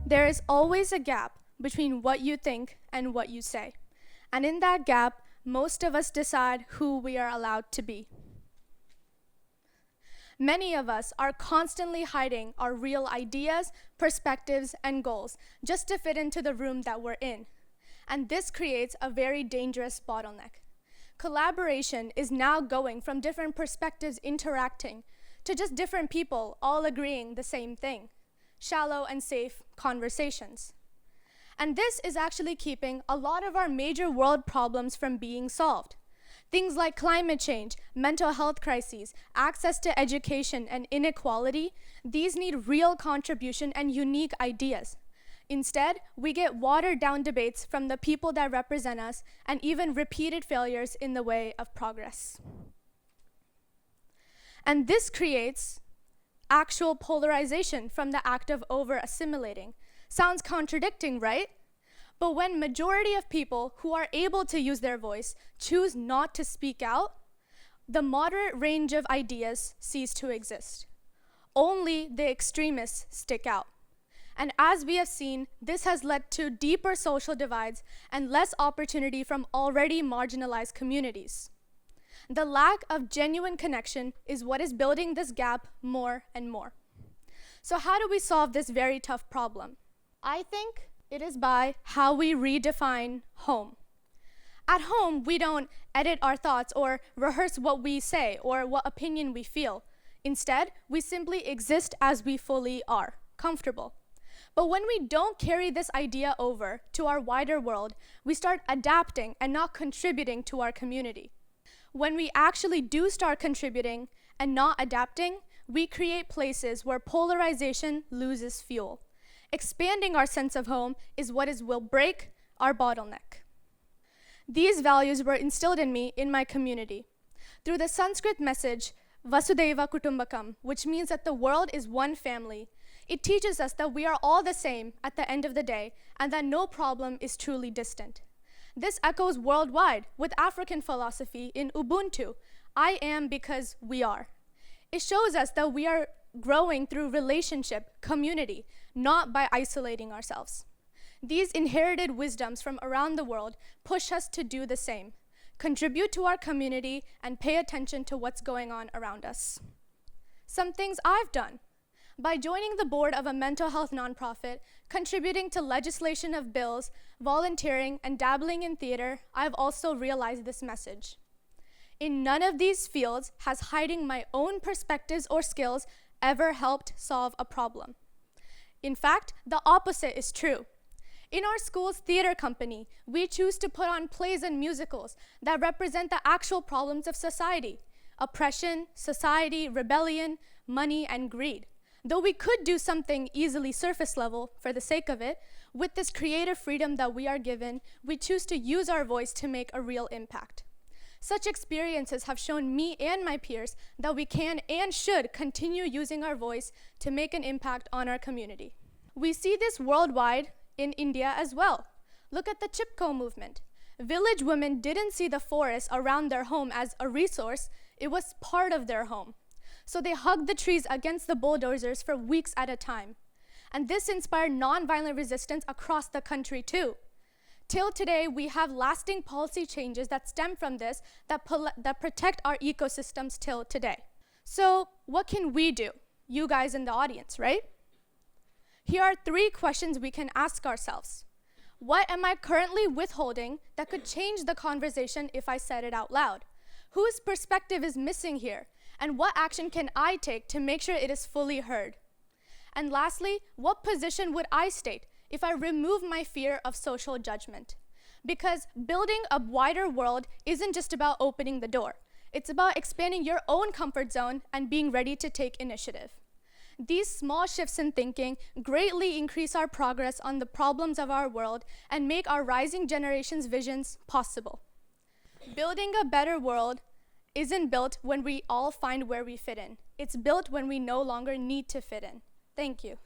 There is always a gap between what you think and what you say. And in that gap, most of us decide who we are allowed to be. Many of us are constantly hiding our real ideas, perspectives, and goals just to fit into the room that we're in. And this creates a very dangerous bottleneck. Collaboration is now going from different perspectives interacting to just different people all agreeing the same thing. Shallow and safe conversations. And this is actually keeping a lot of our major world problems from being solved. Things like climate change, mental health crises, access to education, and inequality, these need real contribution and unique ideas. Instead, we get watered-down debates from the people that represent us and even repeated failures in the way of progress. And this creates actual polarization from the act of over-assimilating. Sounds contradicting, right? But when majority of people who are able to use their voice choose not to speak out, the moderate range of ideas cease to exist. Only the extremists stick out. And as we have seen, this has led to deeper social divides and less opportunity from already marginalized communities. The lack of genuine connection is what is building this gap more and more. So how do we solve this very tough problem? I think it is by how we redefine home. At home, we don't edit our thoughts or rehearse what we say or what opinion we feel. Instead, we simply exist as we fully are, comfortable. But when we don't carry this idea over to our wider world, we start adapting and not contributing to our community. When we actually do start contributing and not adapting, we create places where polarization loses fuel. Expanding our sense of home is what will break our bottleneck. These values were instilled in me in my community through the Sanskrit message, Vasudhaiva Kutumbakam, which means that the world is one family. It teaches us that we are all the same at the end of the day and that no problem is truly distant. This echoes worldwide with African philosophy in Ubuntu, I am because we are. It shows us that we are growing through relationship, community, not by isolating ourselves. These inherited wisdoms from around the world push us to do the same, contribute to our community, and pay attention to what's going on around us. Some things I've done. By joining the board of a mental health nonprofit, contributing to legislation of bills, volunteering, and dabbling in theater, I've also realized this message. In none of these fields has hiding my own perspectives or skills ever helped solve a problem. In fact, the opposite is true. In our school's theater company, we choose to put on plays and musicals that represent the actual problems of society: oppression, society, rebellion, money, and greed. Though we could do something easily surface level for the sake of it, with this creative freedom that we are given, we choose to use our voice to make a real impact. Such experiences have shown me and my peers that we can and should continue using our voice to make an impact on our community. We see this worldwide in India as well. Look at the Chipko movement. Village women didn't see the forest around their home as a resource, it was part of their home. So they hugged the trees against the bulldozers for weeks at a time. And this inspired nonviolent resistance across the country too. Till today, we have lasting policy changes that stem from this that protect our ecosystems till today. So what can we do? You guys in the audience, right? Here are 3 questions we can ask ourselves. What am I currently withholding that could change the conversation if I said it out loud? Whose perspective is missing here? And what action can I take to make sure it is fully heard? And lastly, what position would I state if I remove my fear of social judgment? Because building a wider world isn't just about opening the door. It's about expanding your own comfort zone and being ready to take initiative. These small shifts in thinking greatly increase our progress on the problems of our world and make our rising generation's visions possible. Building a better world isn't built when we all find where we fit in. It's built when we no longer need to fit in. Thank you.